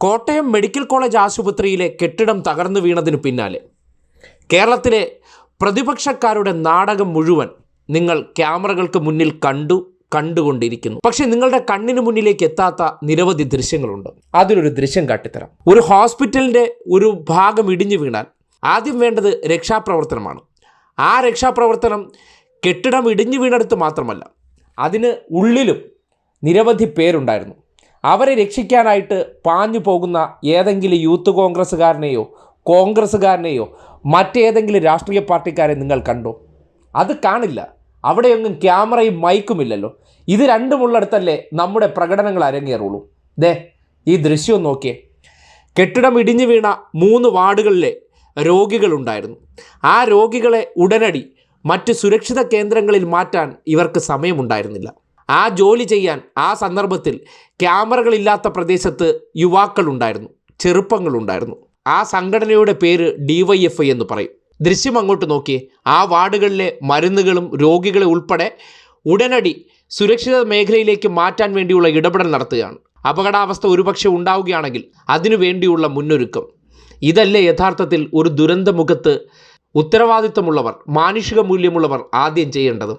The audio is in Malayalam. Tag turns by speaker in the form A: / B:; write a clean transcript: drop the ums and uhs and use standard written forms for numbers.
A: കോട്ടയം മെഡിക്കൽ കോളേജ് ആശുപത്രിയിലെ കെട്ടിടം തകർന്നു വീണതിനു പിന്നാലെ കേരളത്തിലെ പ്രതിപക്ഷക്കാരുടെ നാടകം മുഴുവൻ നിങ്ങൾ ക്യാമറകൾക്ക് മുന്നിൽ കണ്ടുകൊണ്ടിരിക്കുന്നു. പക്ഷേ നിങ്ങളുടെ കണ്ണിന് മുന്നിലേക്ക് എത്താത്ത നിരവധി ദൃശ്യങ്ങളുണ്ട്. അതിലൊരു ദൃശ്യം കാട്ടിത്തരാം. ഒരു ഹോസ്പിറ്റലിൻ്റെ ഒരു ഭാഗം ഇടിഞ്ഞു വീണാൽ ആദ്യം വേണ്ടത് രക്ഷാപ്രവർത്തനമാണ്. ആ രക്ഷാപ്രവർത്തനം കെട്ടിടം ഇടിഞ്ഞു വീണെടുത്ത് മാത്രമല്ല, അതിന് ഉള്ളിലും നിരവധി പേരുണ്ടായിരുന്നു. അവരെ രക്ഷിക്കാനായിട്ട് പാഞ്ഞു പോകുന്ന ഏതെങ്കിലും യൂത്ത് കോൺഗ്രസ്സുകാരനെയോ മറ്റേതെങ്കിലും രാഷ്ട്രീയ പാർട്ടിക്കാരെ നിങ്ങൾ കണ്ടോ? അത് കാണില്ല. അവിടെയൊന്നും ക്യാമറയും മൈക്കുമില്ലല്ലോ. ഇത് രണ്ടുമുള്ളിടത്തല്ലേ നമ്മുടെ പ്രകടനങ്ങൾ അരങ്ങേറുള്ളൂ. ഈ ദൃശ്യം നോക്കിയേ. കെട്ടിടം ഇടിഞ്ഞു വീണ 3 വാർഡുകളിലെ രോഗികളുണ്ടായിരുന്നു. ആ രോഗികളെ ഉടനടി മറ്റ് സുരക്ഷിത കേന്ദ്രങ്ങളിൽ മാറ്റാൻ ഇവർക്ക് സമയമുണ്ടായിരുന്നില്ല. ആ ജോലി ചെയ്യാൻ ആ സന്ദർഭത്തിൽ ക്യാമറകളില്ലാത്ത പ്രദേശത്ത് യുവാക്കളുണ്ടായിരുന്നു, ചെറുപ്പങ്ങളുണ്ടായിരുന്നു. ആ സംഘടനയുടെ പേര് DYFI എന്ന് പറയും. ദൃശ്യം അങ്ങോട്ട് നോക്കിയേ. ആ വാർഡുകളിലെ മരുന്നുകളും രോഗികളെ ഉൾപ്പെടെ ഉടനടി സുരക്ഷിത മേഖലയിലേക്ക് മാറ്റാൻ വേണ്ടിയുള്ള ഇടപെടൽ നടത്തുകയാണ്. അപകടാവസ്ഥ ഒരുപക്ഷെ ഉണ്ടാവുകയാണെങ്കിൽ അതിനു വേണ്ടിയുള്ള മുന്നൊരുക്കം. ഇതല്ലേ യഥാർത്ഥത്തിൽ ഒരു ദുരന്തമുഖത്ത് ഉത്തരവാദിത്തമുള്ളവർ, മാനുഷിക മൂല്യമുള്ളവർ ആദ്യം ചെയ്യേണ്ടത്?